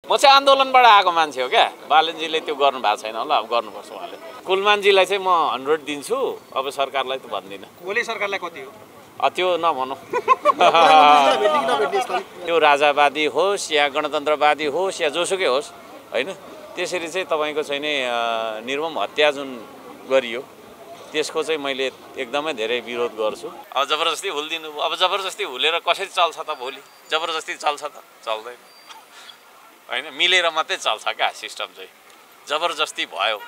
म चाहिँ आन्दोलनबाट आएको मान्छे हो क्या। बालनजीले त्यो गर्नु भएको छैन होला, अब गर्नुपर्छ उहाँले। कुलमानजीलाई चाहिँ म 100 दिन्छु, अब सरकारलाई त भन्दिनँ। ओली सरकारलाई कति हो? त्यो नभनौँ। त्यो राजावादी होस् या गणतन्त्रवादी होस् या जोसुकै होस् होइन, त्यसरी चाहिँ तपाईँको चाहिँ नि निर्मम हत्या जुन गरियो त्यसको चाहिँ मैले एकदमै धेरै विरोध गर्छु। अब जबरजस्ती हुल्दिनु, अब जबरजस्ती हुलेर कसरी चल्छ त भोलि? जबरजस्ती चल्छ त? चल्दैन होइन, मिलेर मात्रै चल्छ क्या सिस्टम चाहिँ। जबरजस्ती भयो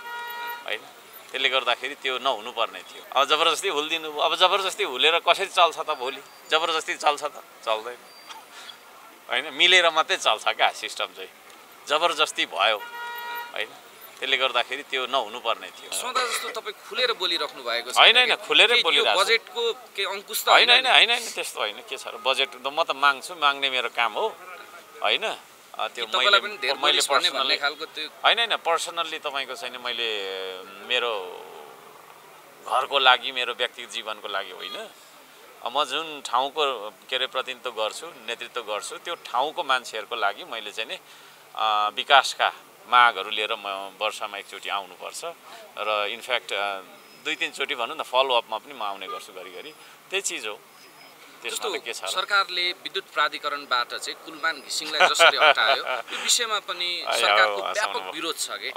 होइन, त्यसले गर्दाखेरि त्यो नहुनुपर्ने थियो। अब जबरजस्ती हुल्दिनु, अब जबरजस्ती हुलेर कसरी चल्छ त भोलि? जबरजस्ती चल्छ त? चल्दैन होइन, मिलेर मात्रै चल्छ क्या सिस्टम चाहिँ। जबरजस्ती भयो होइन, त्यसले गर्दाखेरि त्यो नहुनुपर्ने थियो। सधैँ जस्तो तपाईँ खुलेर बोलिराख्नु भएको छ। होइन होइन, खुलेरै बोलिरहेको छु। बजेटको के अङ्कुश त होइन होइन होइन होइन, त्यस्तो होइन। के छ र बजेट त म त माग्छु, माग्ने मेरो काम हो होइन। त्यो मैले पर्सनली होइन होइन, पर्सनल्ली तपाईँको छैन, मैले मेरो घरको लागि, मेरो व्यक्तिगत जीवनको लागि होइन। म जुन ठाउँको के अरे प्रतिनिधित्व गर्छु, नेतृत्व गर्छु, त्यो ठाउँको मान्छेहरूको लागि मैले चाहिँ नि विकासका मागहरू लिएर म वर्षमा एकचोटि आउनुपर्छ र इनफ्याक्ट 2-3 चोटि भनौँ न फलोअपमा पनि म आउने गर्छु घरिघरि। त्यही चिज हो। जस्तो सरकारले विद्युत प्राधिकरणबाट चाहिँ कुलमान घिसिङलाई जसरी हटायो यो विषयमा पनि सरकारको व्यापक विरोध छ के?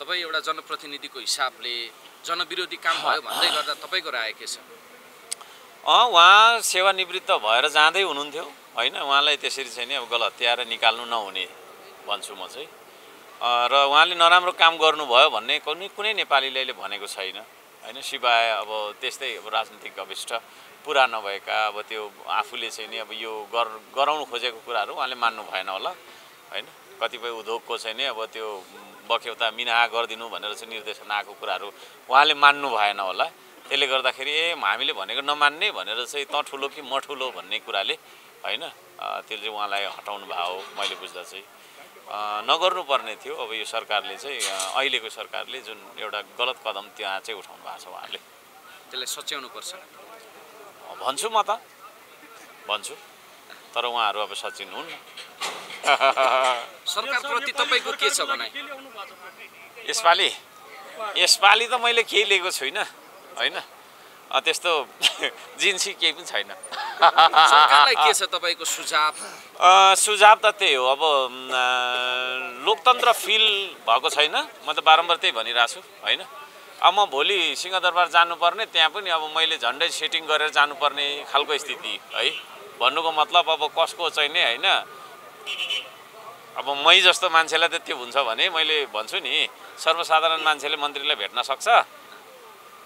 तपाईँ एउटा जनप्रतिनिधिको हिसाबले जनविरोधी काम भयो भन्दै गर्दा तपाईँको राय के छ? उहाँ सेवानिवृत्त भएर जाँदै हुनुहुन्थ्यो होइन, उहाँलाई त्यसरी चाहिँ नि अब गलत हत्याएर निकाल्नु नहुने भन्छु म चाहिँ। र उहाँले नराम्रो काम गर्नुभयो भन्ने कुनै नेपालीले भनेको छैन होइन, सिवाय अब त्यस्तै अब राजनीतिक अभिष्ट पुरा नभएका अब त्यो आफूले चाहिँ नि अब यो गराउनु खोजेको कुराहरू उहाँले मान्नु भएन होला होइन। कतिपय उद्योगको चाहिँ नि अब त्यो बक्यौता मिनाहा गरिदिनु भनेर चाहिँ निर्देशन आएको कुराहरू उहाँले मान्नु भएन होला। त्यसले गर्दाखेरि हामीले भनेको नमान्ने भनेर चाहिँ त ठुलो कि म ठुलो भन्ने कुराले होइन त्यसले चाहिँ उहाँलाई हटाउनु भयो मैले बुझ्दा चाहिँ। नगर्नुपर्ने थियो। अब यो सरकारले चाहिँ अहिलेको सरकारले जुन एउटा गलत कदम त्यहाँ चाहिँ उठाउनु भएको छ उहाँले, त्यसलाई सच्याउनु पर्छ भन्छु म त भन्छु। तर उहाँहरू अब सचिन हुन्। सरकारप्रति तपाईँको के छ भनाइ? यसपालि त मैले केही लिएको छुइनँ होइन, त्यस्तो जिन्सी केही पनि छैन। सरकारलाई के छ तपाईँको सुझाव? सुझाव त त्यही हो, अब लोकतन्त्र फिल भएको छैन। म त बारम्बार त्यही भनिरहेको छु होइन। अब म भोलि सिंहदरबार जानुपर्ने, त्यहाँ पनि अब मैले झन्डै सेटिङ गरेर जानुपर्ने खालको स्थिति है। भन्नुको मतलब अब कसको चाहिँ नि होइन, अब मै जस्तो मान्छेलाई त त्यो हुन्छ भने मैले भन्छु नि सर्वसाधारण मान्छेले मन्त्रीलाई भेट्न सक्छ।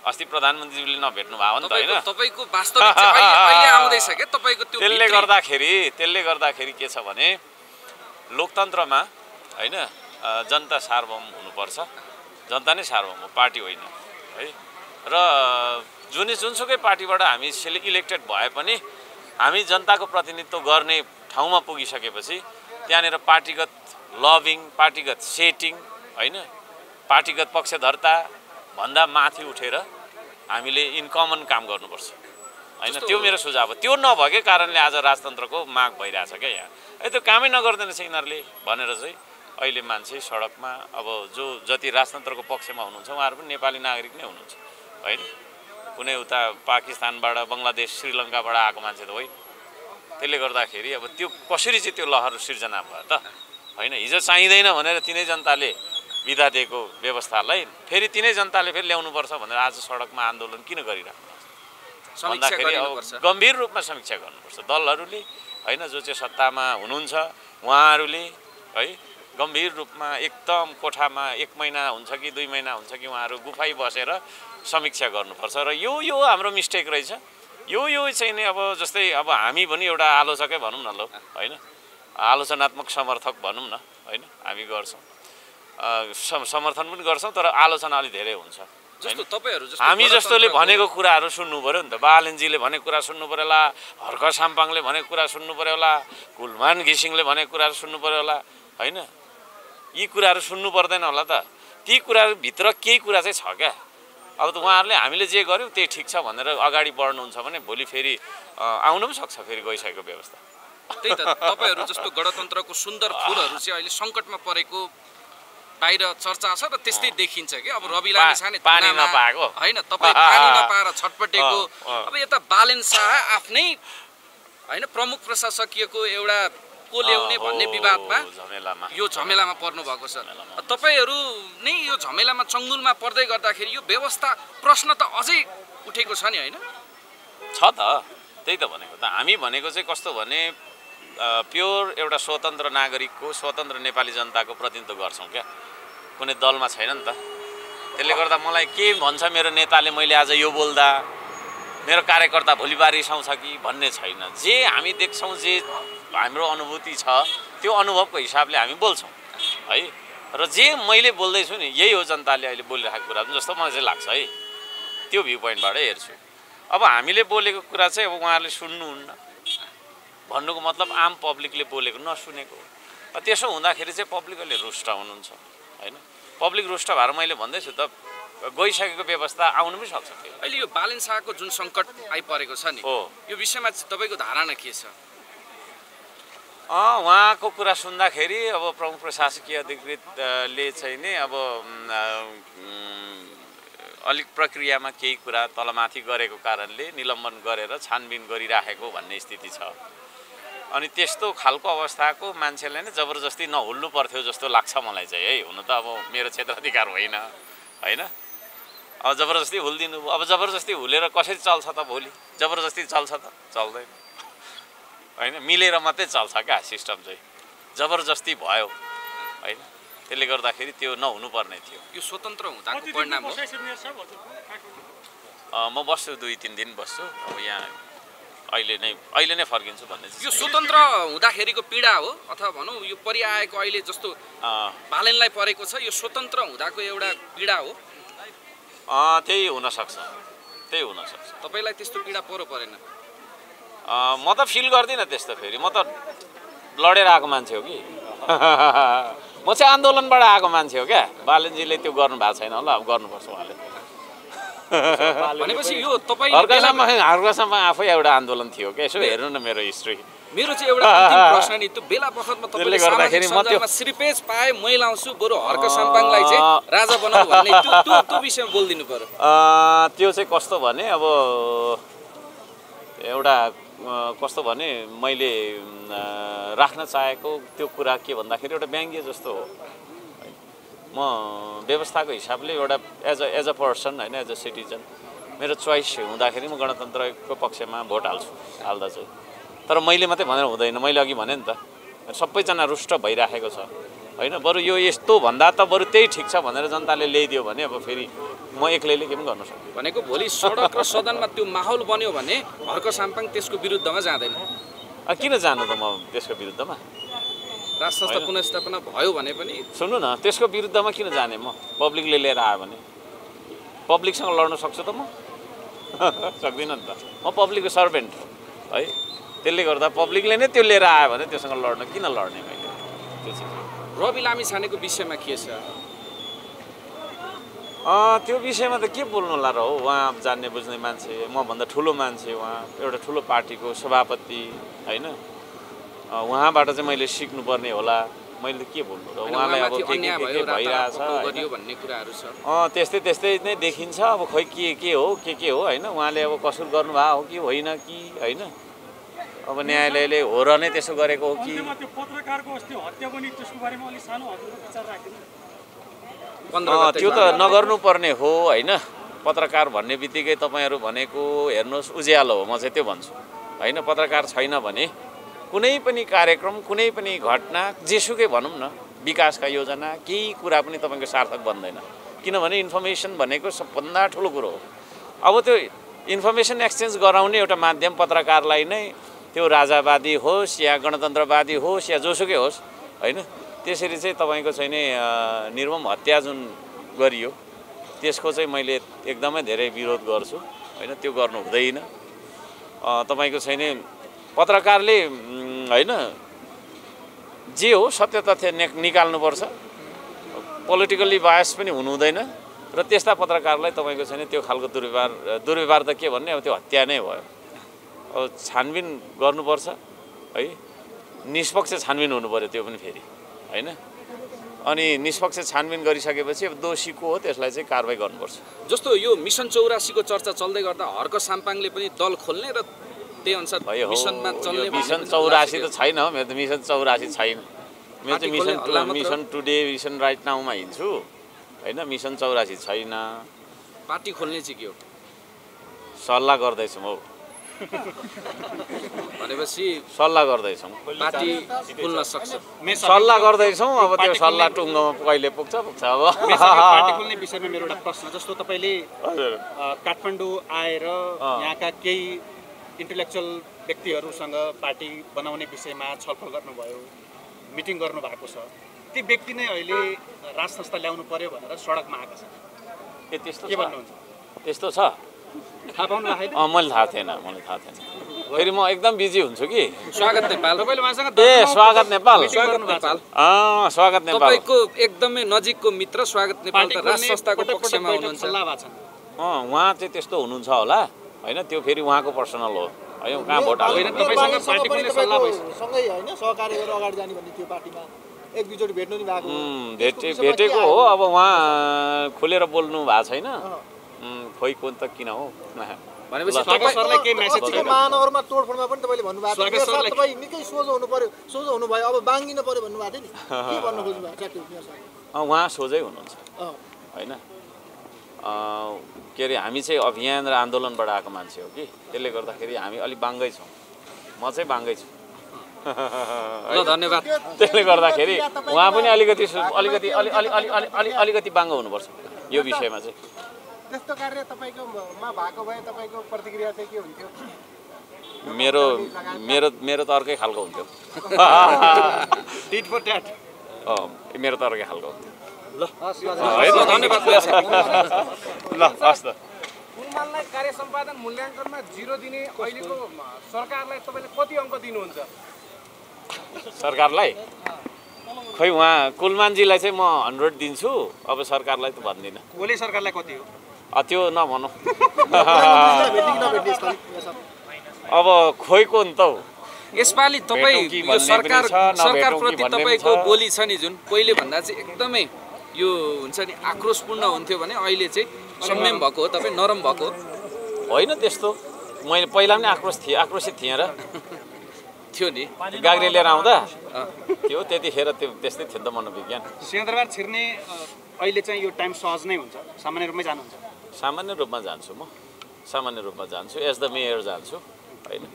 अस्ति प्रधानमन्त्रीले नभेट्नु भयो नि त होइन। तपाईको वास्तविक चाहिँ अहिले आउँदैछ के तपाईको त्यो? त्यसले गर्दाखेरि के छ भने लोकतन्त्रमा होइन जनता सार्वभौम हुनुपर्छ। जनता नै सार्वभौम हो, पार्टी होइन है। र जुनसुकै पार्टीबाट हामी इलेक्टेड भए पनि हामी जनताको प्रतिनिधित्व गर्ने ठाउँमा पुगिसकेपछि त्यहाँनिर पार्टीगत लबिङ, पार्टीगत सेटिङ होइन, पार्टीगत पक्षधर्ता भन्दा माथि उठेर हामीले इन कमन काम गर्नुपर्छ होइन। त्यो मेरो सुझाव हो। त्यो नभएकै कारणले आज राजतन्त्रको माग भइरहेछ क्या यहाँ। त्यो कामै नगर्दैन छ यिनीहरूले भनेर चाहिँ अहिले मान्छे सडकमा अब जो जति राजतन्त्रको पक्षमा हुनुहुन्छ उहाँहरू पनि नेपाली नागरिक नै हुनुहुन्छ होइन। कुनै उता पाकिस्तानबाट, बङ्गलादेश, श्रीलङ्काबाट आएको मान्छे त होइन। त्यसले गर्दाखेरि अब त्यो कसरी चाहिँ त्यो लहर सिर्जना भयो त होइन। हिजो चाहिँदैन भनेर तिनै जनताले विधा दिएको व्यवस्थालाई फेरि तिनै जनताले फेरि ल्याउनुपर्छ भनेर आज सडकमा आन्दोलन किन गरिराख्नु भन्दाखेरि अब गम्भीर रूपमा समीक्षा गर्नुपर्छ दलहरूले होइन। जो चाहिँ सत्तामा हुनुहुन्छ उहाँहरूले है गम्भीर रूपमा एकदम कोठामा 1 महिना हुन्छ कि 2 महिना हुन्छ कि उहाँहरू गुफाइ बसेर समीक्षा गर्नुपर्छ। र यो हाम्रो मिस्टेक रहेछ। यो चाहिँ नि अब जस्तै अब हामी पनि एउटा आलोचकै भनौँ न ल होइन, आलोचनात्मक समर्थक भनौँ न होइन, हामी गर्छौँ समर्थन पनि गर्छौँ तर आलोचना अलि धेरै हुन्छ। हामी जस्तोले भनेको कुराहरू सुन्नु पर्यो नि त। बालनजीले भनेको कुरा सुन्नु पर्यो होला, हर्क साम्पाङले भनेको कुरा सुन्नु पर्यो होला, कुलमान घिसिङले भनेको कुराहरू सुन्नु पर्यो होला होइन। यी कुराहरू सुन्नु पर्दैन होला त। ती कुराहरूभित्र केही कुरा चाहिँ छ क्या। अब त उहाँहरूले हामीले जे गर्यौँ त्यही ठिक छ भनेर अगाडि बढ्नुहुन्छ भने भोलि फेरि आउनु पनि सक्छ फेरि गइसकेको व्यवस्था। त्यही त तपाईहरु जस्तो गणतन्त्रको सुन्दर फूलहरु चाहिँ अहिले संकटमा परेको बाहिर चर्चा छ र त्यस्तै देखिन्छ कि अब रवि लामिछाने पानी नपाएको हैन तपाई पानी नपाएर छटपटेको अब यता बालेन शाह आफ्नै हैन प्रमुख प्रशासकीयको एउटा को ल्याउने भन्ने विवादमा यो झमेलामा पर्नु भएको छ तपाईहरु नै यो झमेलामा चंगुलमा पर्दै गर्दाखेरि यो व्यवस्था प्रश्न त अझै उठेको छ नि हैन छ त त्यही त भनेको त हामी भनेको चाहिँ कस्तो भने प्योर एउटा स्वतन्त्र नागरिकको स्वतन्त्र नेपाली जनताको प्रतिनिधित्व गर्छौं क्या कुनै दलमा छैन नि त त्यसले गर्दा मलाई के भन्छ मेरो नेताले मैले आज यो बोल्दा मेरो कार्यकर्ता भोलिबार रिसाउँछ कि भन्ने छैन जे हामी देख्छौं जे हाम्रो अनुभूति छ त्यो अनुभवको हिसाबले हामी बोल्छौं है र जे मैले बोल्दै छु नि यही हो जनताले अहिले बोलिरहेको कुरा जस्तो मलाई चाहिँ लाग्छ है त्यो भ्यू पोइन्टबाट हेर्छु अब हामीले बोलेको कुरा चाहिँ अब उहाँहरूले सुन्नुहुन्न भन्नुको मतलब आम पब्लिकले बोलेको नसुनेको त्यसो हुँदाखेरि चाहिँ पब्लिकले रुष्ट हुनुहुन्छ हैन पब्लिक रुष्ट भएर मैले भन्दैछु त गइसकेको व्यवस्था आउनु पनि सक्छ अहिले यो बालेन शाहको जुन संकट आइपरेको छ नि यो विषयमा तपाईको धारणा के छ उहाँको कुरा सुन्दाखेरि अब प्रमुख प्रशासकीय अधिकृतले चाहिँ नि अब अलिक प्रक्रियामा केही कुरा तलमाथि गरेको कारणले निलम्बन गरेर छानबिन गरिराखेको भन्ने स्थिति छ अनि त्यस्तो खालको अवस्थाको मान्छेलाई नै जबरजस्ती नहुल्नु पर्थ्यो जस्तो लाग्छ मलाई चाहिँ है हुन त अब मेरो क्षेत्राधिकार होइन हैन अब जबरजस्ती हुल्दिनु अब जबरजस्ती हुलेर कसरी चल्छ त भोलि जबरजस्ती चल्छ त चल्दैन हैन मिलेर मात्रै चल्छ क्या सिस्टम चाहिँ जबरजस्ती भयो हैन त्यसले गर्दाखेरि त्यो नहुनु पर्ने थियो यो स्वतन्त्र हुँदाको परिणाम हो म बस्छु 2-3 दिन बस्छु अब यहाँ अहिले नै फर्किन्छु भन्ने यो स्वतन्त्र हुँदाखेरिको पीडा हो अथवा भनौं यो परिआएको अहिले जस्तो बालेनलाई परेको छ यो स्वतन्त्र हुँदाको एउटा पीडा हो त्यही हुन सक्छ तपाईलाई त्यस्तो पीडा परेन म त फिल गर्दिन त्यस्तो फेरि म त लडेर आएको मान्छे हो कि म चाहिँ आन्दोलनबाट आएको मान्छे हो क्या बालेनजीले त्यो गर्नु भएको छैन होला अब गर्नुपर्छ उहाँले भनेपछि यो तपाई हर्कसम्म आफै एउटा आन्दोलन थियो के यसो हेर्नु न मेरो हिस्ट्री मेरो चाहिँ एउटा अन्तिम प्रश्न नि त्यो बेला बखतमा तपाईले गर्दाखेरि म त्यो श्रीपेज पाए मै लाउँछु बरु हर्क साम्पाङलाई चाहिँ राजा बनाऊ भन्ने त्यो विषयमा बोल्दिनु पर्यो त्यो चाहिँ कस्तो भने अब एउटा कस्तो भने मैले राख्न चाहेको त्यो कुरा के भन्दाखेरि एउटा व्यङ्ग्य जस्तो हो म व्यवस्थाको हिसाबले एउटा एज अ पर्सन हैन एज अ सिटिजन मेरो चोइस हुँदाखेरि म गणतन्त्रको पक्षमा भोट हाल्दा चाहिँ तर मैले मात्रै भनेर हुँदैन मैले अघि भने नि त सबैजना रुष्ट भइराखेको छ हैन बरु यो यस्तो भन्दा त बरु त्यही ठिक छ भनेर जनताले ल्याइदियो भने अब फेरि म एक्लैले के पनि गर्न सक्छु भनेको भोलि सडक र सदनमा त्यो माहौल बन्यो भने हर्क साम्पाङ त्यसको विरुद्धमा जाँदैन किन जानु त म त्यसको विरुद्धमा राष्ट्र संस्था पुनर्स्थापना भयो भने पनि सुन्नु न त्यसको विरुद्धमा किन जाने म पब्लिकले लिएर आयो भने पब्लिकसँग लड्न सक्छु त म सक्दिनँ नि त म पब्लिकको सर्भेन्ट है त्यसले गर्दा पब्लिकले नै त्यो लिएर आयो भने त्योसँग लड्न किन लड्ने मैले त्यो चाहिँ रवि लामिछानेको विषयमा के छ त्यो विषयमा त के बोल्नु होला र हो उहाँ जान्ने बुझ्ने मान्छे म भन्दा ठुलो मान्छे उहाँ एउटा ठुलो पार्टीको सभापति हैन उहाँबाट चाहिँ मैले सिक्नुपर्ने होला मैले के बोल्नु र उहाँलाई अब के भइरहेछ भन्ने कुराहरु छ त्यस्तै नै देखिन्छ अब खै के हो हैन उहाँले अब कसुर गर्नुभएको हो कि होइन कि हैन अब न्यायालयले हो र नै त्यसो गरेको हो कि त्यो पत्रकारको अस्ति हत्या पनि त्यसको बारेमा अलि सानो हजुरको विचार राख्दिनु त्यो त नगर्नु पर्ने हो हैन पत्रकार भन्ने बित्तिकै तपाईहरु भनेको हेर्नुस् उज्यालो हो म चाहिँ त्यो भन्छु हैन पत्रकार छैन भने कुनै पनि कार्यक्रम कुनै पनि घटना जेसुकै भनौं न विकासका योजना केही कुरा पनि तपाईको सार्थक बन्दैन किनभने इन्फर्मेसन भनेको सबभन्दा ठुलो कुरो हो अब त्यो इन्फर्मेसन एक्सचेन्ज गराउने एउटा माध्यम पत्रकारलाई नै त्यो राजावादी होस् या गणतन्त्रवादी होस् या जोसुकै होस् हैन त्यसरी चाहिँ तपाईको चाहिँ नि निर्मम हत्या जुन गरियो त्यसको चाहिँ मैले एकदमै धेरै विरोध गर्छु हैन त्यो गर्नु हुँदैन तपाईको चाहिँ नि पत्रकारले हैन जे हो सत्य तथ्य निकाल्नुपर्छ पोलिटिकली बायस पनि हुनु हुँदैन र त्यस्ता पत्रकारलाई तपाईको चाहिँ त्यो खालको दुर्व्यवहार त के भन्ने अब त्यो हत्या नै भयो अब छानबिन गर्नुपर्छ है निष्पक्ष छानबिन हुनु पर्यो त्यो पनि फेरि होइन। अनि निष्पक्ष छानबिन गरिसकेपछि अब दोषी को हो त्यसलाई चाहिँ कारबाही गर्नुपर्छ। जस्तो यो मिसन 84 को चर्चा चल्दै गर्दा हर्क साम्पाङले पनि दल खोल्ने र त्यही अनुसार मिसनमा चल्ने। मिसन 84 त छैन, मेरो त मिसन 84 छैन। मेरो चाहिँ मिसन टुडे मिसन राइट नाउमा हिँड्छु होइन। मिसन 84 छैन। पार्टी खोल्ने चाहिँ के हो? सल्लाह गर्दैछौँ हौ। भनेपछि सल्लाह गर्दैछौँ, पार्टी खुल्न सक्छ। सल्लाह गर्दैछौँ। अब त्यो सल्लाह टुङ्गोमा कहिले पुग्छ अब। पार्टी खोल्ने विषयमा मेरो एउटा प्रश्न, जस्तो तपाईँले काठमाडौँ आएर यहाँका केही इन्टेलेक्चुअल व्यक्तिहरूसँग पार्टी बनाउने विषयमा छलफल गर्नुभयो, मिटिङ गर्नुभएको छ। ती व्यक्ति नै अहिले राज संस्था ल्याउनु पर्यो भनेर सडकमा आएका छन्। त्यस्तो के भन्नुहुन्छ? त्यस्तो छ? थाहा पाउनु भएको छैन? मैले थाहा थिएन, मलाई थाहा थिएन। फेरि म एकदम बिजी हुन्छु कि। स्वागत नेपाल। तपाईँले उहाँसँग स्वागत नेपाल। स्वागत नेपाल। स्वागत नेपाल। तपाईँको एकदमै नजिकको मित्र स्वागत नेपाल त राज संस्थाको पक्षमा हुनुहुन्छ। उहाँ चाहिँ त्यस्तो हुनुहुन्छ होला होइन। त्यो फेरि उहाँको पर्सनल हो है। कहाँ भोट हाल्दैन। तपाईँसँग पार्टी खोल्ने सल्लाह भइसक्यो। सँगै होइन सहकारी गरेर अगाडि जाने भन्ने थियो पार्टीमा। एक दुईचोटि भेट्नु नि भएको। भेटेको हो। अब उहाँ खुलेर बोल्नु भएको छैन। खोइ कोन त किन हो। भनेपछि सरलाई के मेसेज छ? महानगरमा तोडफोडमा पनि तपाईँले भन्नुभएको थियो तपाईँ निकै सोझो हुनु पर्यो, सोझो हुनुभयो, अब बाङ्गिनु पर्यो भन्नुभएको थियो नि। के भन्नु खोज्नु भएको छ? उहाँ सोझै हुनुहुन्छ होइन। के अरे हामी चाहिँ अभियान र आन्दोलनबाट आएको मान्छे हो कि, त्यसले गर्दाखेरि हामी अलिक बाङ्गै छौँ। म चाहिँ बाङ्गै छु। धन्यवाद। त्यसले गर्दाखेरि उहाँ पनि अलिकति बाङ्गो हुनुपर्छ यो विषयमा चाहिँ। त्यस्तो कार्य तपाईँकोमा भएको भए तपाईँको प्रतिक्रिया चाहिँ के हुन्थ्यो? मेरो त अर्कै खालको हुन्थ्यो। Tit for tat. मेरो त अर्कै खालको हुन्थ्यो। ल धन्यवाद। ल हस् त। कुलमानलाई कार्य सम्पादन मूल्याङ्कनमा 0 दिने अहिलेको सरकारलाई तपाईँले कति अङ्क दिनुहुन्छ? सरकारलाई खै उहाँ कुलमानजीलाई चाहिँ म 100 दिन्छु। अब सरकारलाई त भन्दिनँ। ओली सरकारलाई कति हो? त्यो नभनौँ। अब खोइ कोन त हौ। यसपालि तपाईँ यो सरकारप्रति तपाईँको बोली छ नि जुन पहिले भन्दा चाहिँ एकदमै यो हुन्छ नि आक्रोशपूर्ण हुन्थ्यो भने अहिले चाहिँ संयम भएको हो, तपाईँ नरम भएको होइन। त्यस्तो मैले पहिला पनि आक्रोशित थिएँ र थियो नि। गाग्रे लिएर आउँदा त्यो त्यतिखेर त्यो त्यस्तै थियो नि त मनोविज्ञान। सिंहदरबार छिर्ने अहिले चाहिँ यो टाइम सहज नै हुन्छ? सामान्य रूपमै जानुहुन्छ? सामान्य रूपमा जान्छु म। सामान्य रूपमा जान्छु। एज द मेयर जान्छु होइन।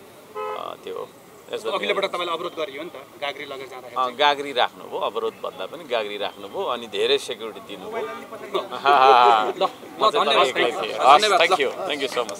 त्यो हो। अघिल्लोबाट तपाईँले अवरोध गरियो नि त गाग्री लगेर जाँदाखेरि? गाग्री राख्नुभयो, अवरोध भन्दा पनि गाग्री राख्नुभयो। अनि धेरै सेक्युरिटी दिनुभयो। धन्यवाद। Thank you so much.